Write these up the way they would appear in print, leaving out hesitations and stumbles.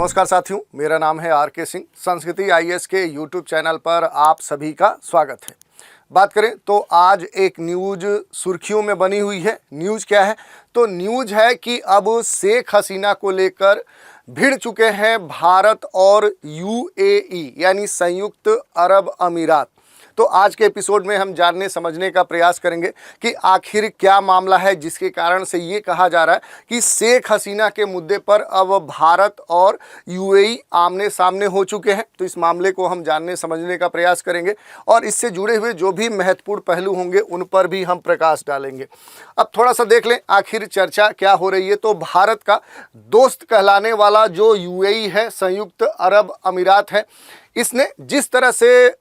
नमस्कार साथियों, मेरा नाम है आर.के. सिंह। संस्कृति आईएएस के यूट्यूब चैनल पर आप सभी का स्वागत है। बात करें तो आज एक न्यूज़ सुर्खियों में बनी हुई है। न्यूज़ क्या है? तो न्यूज़ है कि अब शेख हसीना को लेकर भिड़ चुके हैं भारत और यूएई यानी संयुक्त अरब अमीरात। तो आज के एपिसोड में हम जानने समझने का प्रयास करेंगे कि आखिर क्या मामला है जिसके कारण से ये कहा जा रहा है कि शेख हसीना के मुद्दे पर अब भारत और यूएई आमने सामने हो चुके हैं। तो इस मामले को हम जानने समझने का प्रयास करेंगे और इससे जुड़े हुए जो भी महत्वपूर्ण पहलू होंगे उन पर भी हम प्रकाश डालेंगे। अब थोड़ा सा देख लें आखिर चर्चा क्या हो रही है। तो भारत का दोस्त कहलाने वाला जो यूएई है, संयुक्त अरब अमीरात है, इसने जिस तरह से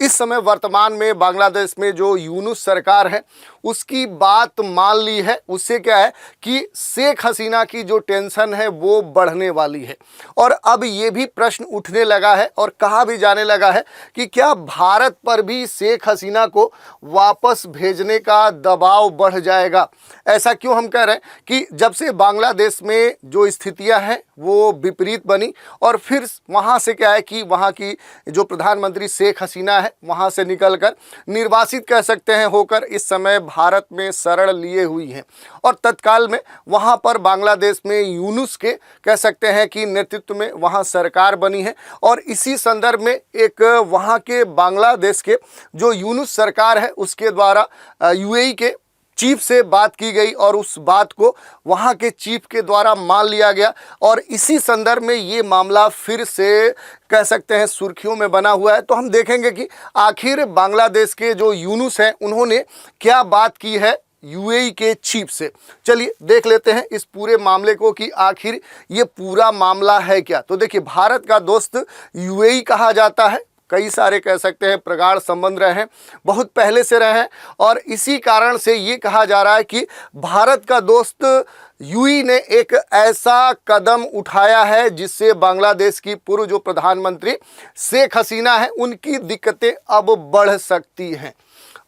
इस समय वर्तमान में बांग्लादेश में जो यूनुस सरकार है उसकी बात मान ली है, उससे क्या है कि शेख हसीना की जो टेंशन है वो बढ़ने वाली है। और अब ये भी प्रश्न उठने लगा है और कहा भी जाने लगा है कि क्या भारत पर भी शेख हसीना को वापस भेजने का दबाव बढ़ जाएगा। ऐसा क्यों हम कह रहे हैं कि जब से बांग्लादेश में जो स्थितियां हैं वो विपरीत बनी और फिर वहाँ से क्या है कि वहाँ की जो प्रधानमंत्री शेख हसीना है वहाँ से निकलकर निर्वासित कह सकते हैं होकर इस समय भारत में शरण लिए हुई हैं और तत्काल में वहाँ पर बांग्लादेश में यूनुस के कह सकते हैं कि नेतृत्व में वहाँ सरकार बनी है। और इसी संदर्भ में एक वहाँ के बांग्लादेश के जो यूनुस सरकार है उसके द्वारा यूएई के चीफ से बात की गई और उस बात को वहाँ के चीफ के द्वारा मान लिया गया और इसी संदर्भ में ये मामला फिर से कह सकते हैं सुर्खियों में बना हुआ है। तो हम देखेंगे कि आखिर बांग्लादेश के जो यूनुस हैं उन्होंने क्या बात की है यूएई के चीफ से। चलिए देख लेते हैं इस पूरे मामले को कि आखिर ये पूरा मामला है क्या। तो देखिए, भारत का दोस्त यूएई कहा जाता है, कई सारे कह सकते हैं प्रगाढ़ संबंध रहे हैं, बहुत पहले से रहे हैं और इसी कारण से ये कहा जा रहा है कि भारत का दोस्त यूएई ने एक ऐसा कदम उठाया है जिससे बांग्लादेश की पूर्व जो प्रधानमंत्री शेख हसीना है उनकी दिक्कतें अब बढ़ सकती हैं।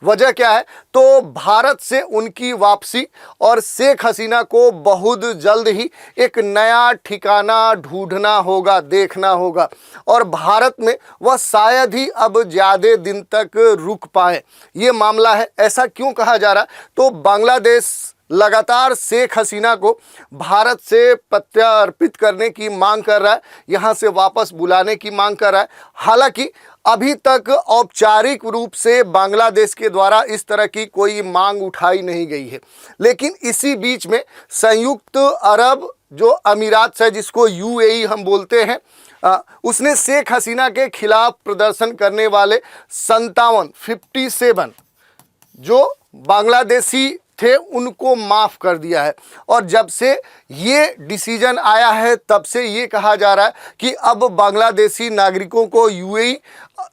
वजह क्या है? तो भारत से उनकी वापसी और शेख हसीना को बहुत जल्द ही एक नया ठिकाना ढूंढना होगा, देखना होगा और भारत में वह शायद ही अब ज़्यादा दिन तक रुक पाए। ये मामला है। ऐसा क्यों कहा जा रहा है? तो बांग्लादेश लगातार शेख हसीना को भारत से प्रत्यर्पित करने की मांग कर रहा है, यहाँ से वापस बुलाने की मांग कर रहा है। हालांकि अभी तक औपचारिक रूप से बांग्लादेश के द्वारा इस तरह की कोई मांग उठाई नहीं गई है, लेकिन इसी बीच में संयुक्त अरब जो अमीरात है जिसको यूएई हम बोलते हैं, उसने शेख हसीना के खिलाफ प्रदर्शन करने वाले 57 जो बांग्लादेशी थे उनको माफ़ कर दिया है। और जब से ये डिसीजन आया है तब से ये कहा जा रहा है कि अब बांग्लादेशी नागरिकों को यूएई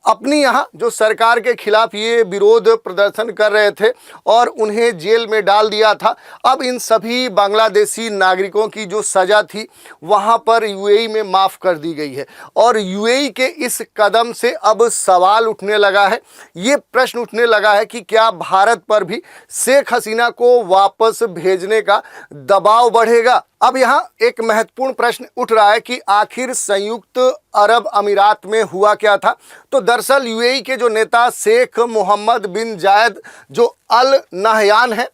अपनी यहाँ जो सरकार के खिलाफ ये विरोध प्रदर्शन कर रहे थे और उन्हें जेल में डाल दिया था, अब इन सभी बांग्लादेशी नागरिकों की जो सज़ा थी वहाँ पर यूएई में माफ़ कर दी गई है। और यूएई के इस कदम से अब सवाल उठने लगा है, ये प्रश्न उठने लगा है कि क्या भारत पर भी शेख हसीना को वापस भेजने का दबाव बढ़ेगा। अब यहाँ एक महत्वपूर्ण प्रश्न उठ रहा है कि आखिर संयुक्त अरब अमीरात में हुआ क्या था। तो दरअसल यूएई के जो नेता शेख मोहम्मद बिन जायद जो अल नहयान हैं,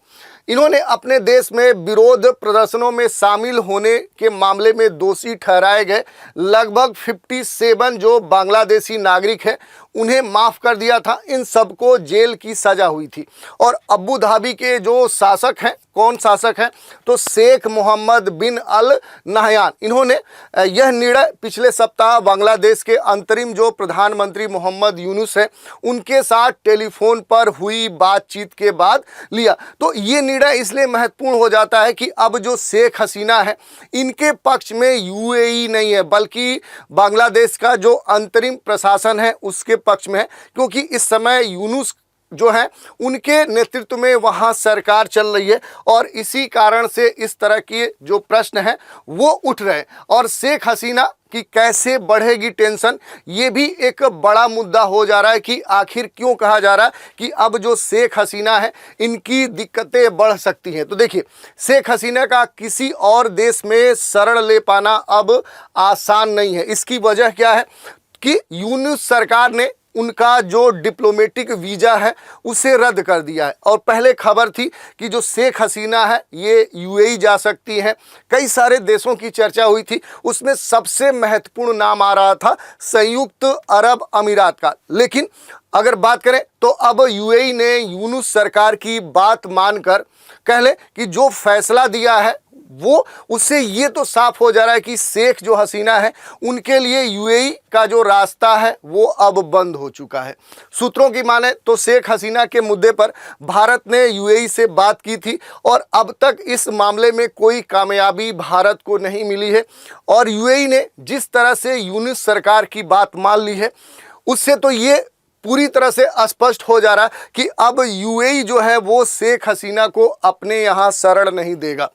इन्होंने अपने देश में विरोध प्रदर्शनों में शामिल होने के मामले में दोषी ठहराए गए लगभग 57 जो बांग्लादेशी नागरिक हैं उन्हें माफ़ कर दिया था। इन सबको जेल की सज़ा हुई थी। और अबू धाबी के जो शासक हैं, कौन शासक हैं? तो शेख मोहम्मद बिन अल नहयान, इन्होंने यह निर्णय पिछले सप्ताह बांग्लादेश के अंतरिम जो प्रधानमंत्री मोहम्मद यूनुस हैं उनके साथ टेलीफोन पर हुई बातचीत के बाद लिया। तो ये निर्णय इसलिए महत्वपूर्ण हो जाता है कि अब जो शेख हसीना है इनके पक्ष में यूएई नहीं है बल्कि बांग्लादेश का जो अंतरिम प्रशासन है उसके पक्ष में है, क्योंकि इस समय यूनुस जो हैं उनके नेतृत्व में वहाँ सरकार चल रही है और इसी कारण से इस तरह के जो प्रश्न हैं वो उठ रहे हैं। और शेख हसीना कि कैसे बढ़ेगी टेंशन, ये भी एक बड़ा मुद्दा हो जा रहा है कि आखिर क्यों कहा जा रहा है कि अब जो शेख हसीना है इनकी दिक्कतें बढ़ सकती हैं। तो देखिए, शेख हसीना का किसी और देश में शरण ले पाना अब आसान नहीं है। इसकी वजह क्या है कि यूनुस सरकार ने उनका जो डिप्लोमेटिक वीज़ा है उसे रद्द कर दिया है। और पहले खबर थी कि जो शेख हसीना है ये यूएई जा सकती हैं, कई सारे देशों की चर्चा हुई थी, उसमें सबसे महत्वपूर्ण नाम आ रहा था संयुक्त अरब अमीरात का। लेकिन अगर बात करें तो अब यूएई ने यूनुस सरकार की बात मानकर कह लें कि जो फैसला दिया है वो उससे ये तो साफ हो जा रहा है कि शेख जो हसीना है उनके लिए यूएई का जो रास्ता है वो अब बंद हो चुका है। सूत्रों की माने तो शेख हसीना के मुद्दे पर भारत ने यूएई से बात की थी और अब तक इस मामले में कोई कामयाबी भारत को नहीं मिली है। और यूएई ने जिस तरह से यूनुस सरकार की बात मान ली है उससे तो ये पूरी तरह से स्पष्ट हो जा रहा है कि अब यूएई जो है वो शेख हसीना को अपने यहाँ शरण नहीं देगा।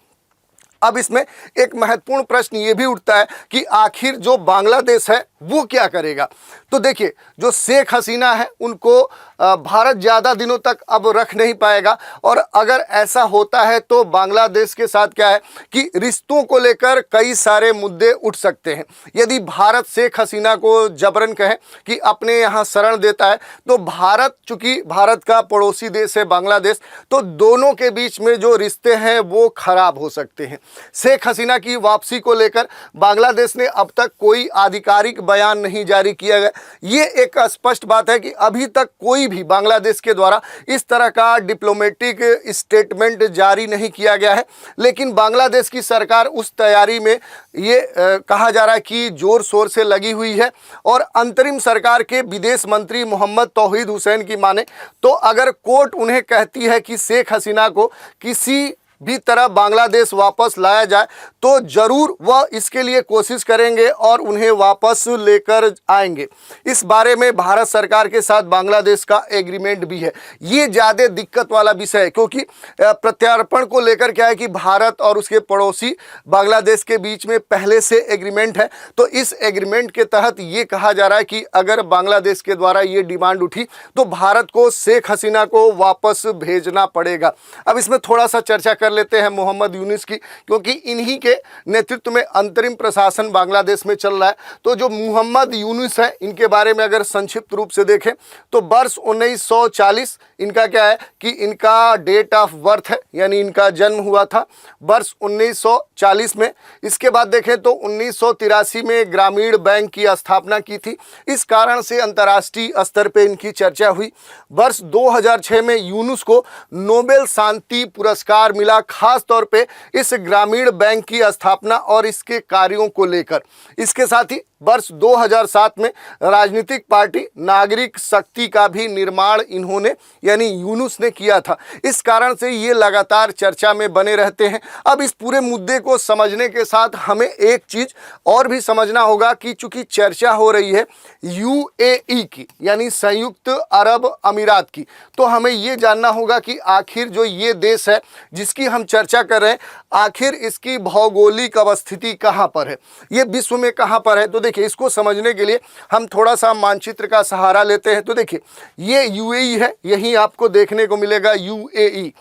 अब इसमें एक महत्वपूर्ण प्रश्न ये भी उठता है कि आखिर जो बांग्लादेश है वो क्या करेगा। तो देखिए, जो शेख हसीना है उनको भारत ज़्यादा दिनों तक अब रख नहीं पाएगा और अगर ऐसा होता है तो बांग्लादेश के साथ क्या है कि रिश्तों को लेकर कई सारे मुद्दे उठ सकते हैं। यदि भारत शेख हसीना को जबरन कहे कि अपने यहाँ शरण देता है तो भारत, चूँकि भारत का पड़ोसी देश है बांग्लादेश, तो दोनों के बीच में जो रिश्ते हैं वो खराब हो सकते हैं। शेख हसीना की वापसी को लेकर बांग्लादेश ने अब तक कोई आधिकारिक बयान नहीं जारी किया गया। ये एक स्पष्ट बात है कि अभी तक कोई भी बांग्लादेश के द्वारा इस तरह का डिप्लोमेटिक स्टेटमेंट जारी नहीं किया गया है। लेकिन बांग्लादेश की सरकार उस तैयारी में ये कहा जा रहा है कि जोर शोर से लगी हुई है। और अंतरिम सरकार के विदेश मंत्री मोहम्मद तौहीद हुसैन की माने तो अगर कोर्ट उन्हें कहती है कि शेख हसीना को किसी भी तरह बांग्लादेश वापस लाया जाए तो ज़रूर वह इसके लिए कोशिश करेंगे और उन्हें वापस लेकर आएंगे। इस बारे में भारत सरकार के साथ बांग्लादेश का एग्रीमेंट भी है। ये ज़्यादा दिक्कत वाला विषय है क्योंकि प्रत्यार्पण को लेकर क्या है कि भारत और उसके पड़ोसी बांग्लादेश के बीच में पहले से एग्रीमेंट है। तो इस एग्रीमेंट के तहत ये कहा जा रहा है कि अगर बांग्लादेश के द्वारा ये डिमांड उठी तो भारत को शेख हसीना को वापस भेजना पड़ेगा। अब इसमें थोड़ा सा चर्चा कर लेते हैं मोहम्मद यूनुस की, क्योंकि इन्हीं के नेतृत्व में अंतरिम प्रशासन बांग्लादेश में चल रहा है। तो जो मोहम्मद यूनुस है इनके बारे में अगर संक्षिप्त रूप से देखें तो वर्ष 1940 इनका क्या है कि इनका डेट ऑफ बर्थ है, यानी इनका जन्म हुआ था वर्ष 1940 में। इसके बाद देखें तो 1983 में ग्रामीण बैंक की स्थापना की थी, इस कारण से अंतर्राष्ट्रीय स्तर पर इनकी चर्चा हुई। वर्ष 2006 में यूनुस को नोबेल शांति पुरस्कार मिला, खास तौर पे इस ग्रामीण बैंक की स्थापना और इसके कार्यों को लेकर। इसके साथ ही वर्ष 2007 में राजनीतिक पार्टी नागरिक शक्ति का भी निर्माण इन्होंने यानी यूनुस ने किया था। इस कारण से ये लगातार चर्चा में बने रहते हैं। अब इस पूरे मुद्दे को समझने के साथ हमें एक चीज़ और भी समझना होगा कि चूंकि चर्चा हो रही है यूएई की यानी संयुक्त अरब अमीरात की, तो हमें ये जानना होगा कि आखिर जो ये देश है जिसकी हम चर्चा कर रहे हैं, आखिर इसकी भौगोलिक अवस्थिति कहाँ पर है, ये विश्व में कहाँ पर है। तो देखिए, इसको समझने के लिए हम थोड़ा सा मानचित्र का सहारा लेते हैं। तो देखिए, ये यूएई है, यहीं आपको देखने को मिलेगा यूएई।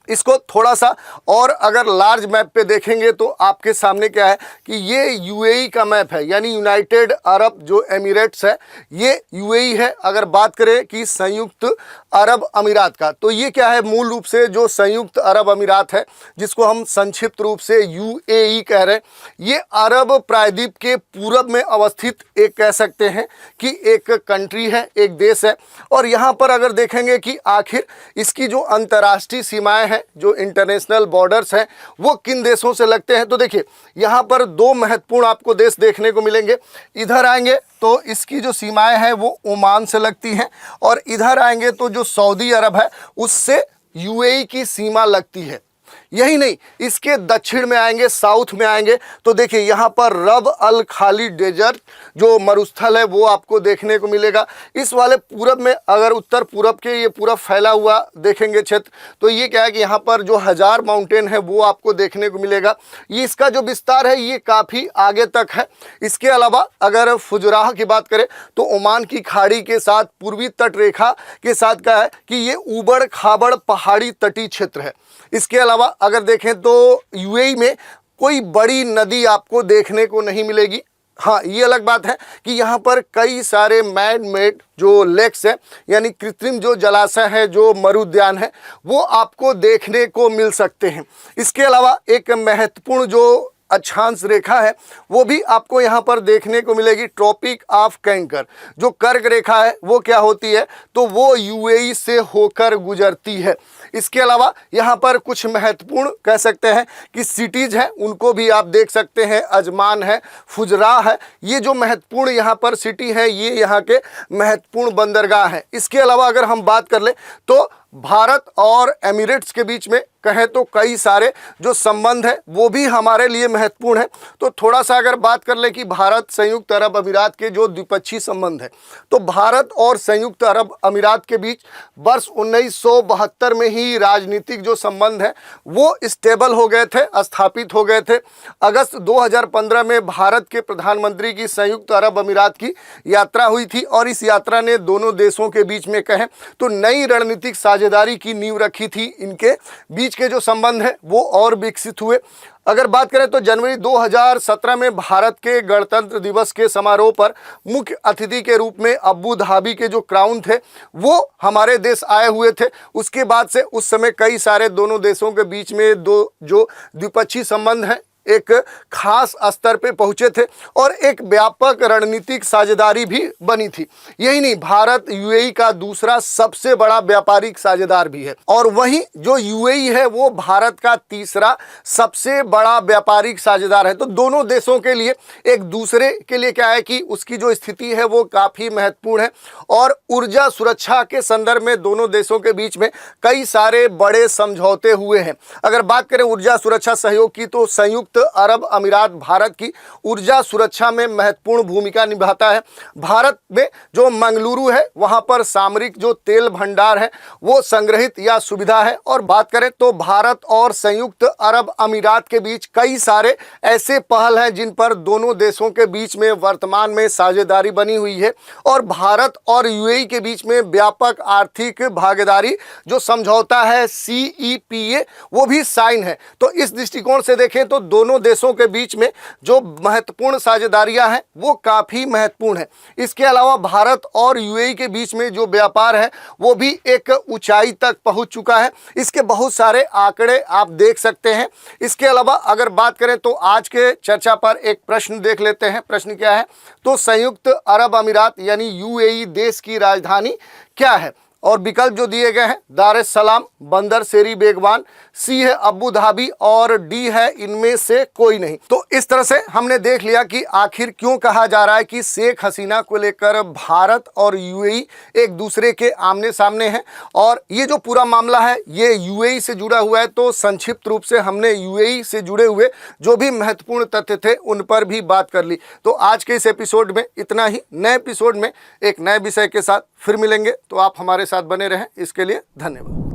इसको थोड़ा सा और अगर लार्ज मैप पे देखेंगे तो आपके सामने क्या है कि ये यूएई का मैप है, यानी यूनाइटेड अरब जो एमिरेट्स है ये यूएई है। अगर बात करें कि संयुक्त अरब अमीरात का, तो ये क्या है, मूल रूप से जो संयुक्त अरब अमीरात है जिसको हम संक्षिप्त रूप से यूएई कह रहे हैं, ये अरब प्रायद्वीप के पूरब में अवस्थित एक कह सकते हैं कि एक कंट्री है, एक देश है। और यहाँ पर अगर देखेंगे कि आखिर इसकी जो अंतर्राष्ट्रीय सीमाएँ जो इंटरनेशनल बॉर्डर्स हैं वो किन देशों से लगते हैं। तो देखिए, यहाँ पर दो महत्वपूर्ण आपको देश देखने को मिलेंगे। इधर आएंगे तो इसकी जो सीमाएं हैं वो ओमान से लगती हैं और इधर आएंगे तो जो सऊदी अरब है उससे यूएई की सीमा लगती है। यही नहीं, इसके दक्षिण में आएंगे, साउथ में आएंगे तो देखिए यहाँ पर रब अल खाली डेजर्ट जो मरुस्थल है वो आपको देखने को मिलेगा। इस वाले पूरब में अगर उत्तर पूरब के ये पूरा फैला हुआ देखेंगे क्षेत्र तो ये क्या है कि यहाँ पर जो हजार माउंटेन है वो आपको देखने को मिलेगा। ये इसका जो विस्तार है ये काफ़ी आगे तक है। इसके अलावा अगर फुजराह की बात करें तो ओमान की खाड़ी के साथ पूर्वी तट रेखा के साथ क्या है कि ये ऊबड़ खाबड़ पहाड़ी तटीय क्षेत्र है। इसके अलावा अगर देखें तो यूएई में कोई बड़ी नदी आपको देखने को नहीं मिलेगी। हाँ, ये अलग बात है कि यहाँ पर कई सारे मैन मेड जो लेक्स है यानी कृत्रिम जो जलाशय है, जो मरुद्यान है, वो आपको देखने को मिल सकते हैं। इसके अलावा एक महत्वपूर्ण जो अक्षांश रेखा है वो भी आपको यहाँ पर देखने को मिलेगी, ट्रॉपिक ऑफ कैंकर। जो कर्क रेखा है वो क्या होती है तो वो यूएई से होकर गुजरती है। इसके अलावा यहाँ पर कुछ महत्वपूर्ण कह सकते हैं कि सिटीज़ हैं, उनको भी आप देख सकते हैं। अजमान है, फुजराह है, ये जो महत्वपूर्ण यहाँ पर सिटी है ये यहाँ के महत्वपूर्ण बंदरगाह हैं। इसके अलावा अगर हम बात कर ले तो भारत और एमिरेट्स के बीच में कहें तो कई सारे जो संबंध है वो भी हमारे लिए महत्वपूर्ण है। तो थोड़ा सा अगर बात कर ले कि भारत संयुक्त अरब अमीरात के जो द्विपक्षीय संबंध है तो भारत और संयुक्त अरब अमीरात के बीच वर्ष 1972 में ही राजनीतिक जो संबंध है वो स्टेबल हो गए थे, स्थापित हो गए थे। अगस्त 2015 में भारत के प्रधानमंत्री की संयुक्त अरब अमीरात की यात्रा हुई थी और इस यात्रा ने दोनों देशों के बीच में कहें तो नई रणनीतिक साझेदारी की नींव रखी थी। इनके बीच के जो संबंध है वो और विकसित हुए। अगर बात करें तो जनवरी 2017 में भारत के गणतंत्र दिवस के समारोह पर मुख्य अतिथि के रूप में अबू धाबी के जो क्राउन थे वो हमारे देश आए हुए थे। उसके बाद से उस समय कई सारे दोनों देशों के बीच में दो जो द्विपक्षीय संबंध हैं एक खास स्तर पे पहुंचे थे और एक व्यापक रणनीतिक साझेदारी भी बनी थी। यही नहीं, भारत यूएई का दूसरा सबसे बड़ा व्यापारिक साझेदार भी है और वहीं जो यूएई है वो भारत का तीसरा सबसे बड़ा व्यापारिक साझेदार है। तो दोनों देशों के लिए एक दूसरे के लिए क्या है कि उसकी जो स्थिति है वो काफ़ी महत्वपूर्ण है और ऊर्जा सुरक्षा के संदर्भ में दोनों देशों के बीच में कई सारे बड़े समझौते हुए हैं। अगर बात करें ऊर्जा सुरक्षा सहयोग की तो संयुक्त अरब अमीरात भारत की ऊर्जा सुरक्षा में महत्वपूर्ण भूमिका निभाता है। भारत में जो मंगलुरु है वहां पर सामरिक जो तेल भंडार है वो संग्रहित या सुविधा है। और बात करें तो भारत और संयुक्त अरब अमीरात के बीच कई सारे ऐसे पहल हैं जिन पर दोनों देशों के बीच में वर्तमान में साझेदारी बनी हुई है और भारत और यूएई के बीच में व्यापक आर्थिक भागीदारी जो समझौता है CEPA वो भी साइन है। तो इस दृष्टिकोण से देखें तो दोनों देशों के बीच में जो महत्वपूर्ण साझेदारियां हैं वो काफी महत्वपूर्ण है। इसके अलावा भारत और यूएई के बीच में जो व्यापार है वो भी एक ऊंचाई तक पहुंच चुका है। इसके बहुत सारे आंकड़े आप देख सकते हैं। इसके अलावा अगर बात करें तो आज के चर्चा पर एक प्रश्न देख लेते हैं। प्रश्न क्या है तो संयुक्त अरब अमीरात यानी यूएई देश की राजधानी क्या है? और विकल्प जो दिए गए हैं दार एस सलाम, बंदर शेरी बेगवान, सी है अबू धाबी और डी है इनमें से कोई नहीं। तो इस तरह से हमने देख लिया कि आखिर क्यों कहा जा रहा है कि शेख हसीना को लेकर भारत और यूएई एक दूसरे के आमने सामने हैं और ये जो पूरा मामला है ये यूएई से जुड़ा हुआ है। तो संक्षिप्त रूप से हमने यूएई से जुड़े हुए जो भी महत्वपूर्ण तथ्य थे उन पर भी बात कर ली। तो आज के इस एपिसोड में इतना ही। नए एपिसोड में एक नए विषय के साथ फिर मिलेंगे। तो आप हमारे साथ बने रहें, इसके लिए धन्यवाद।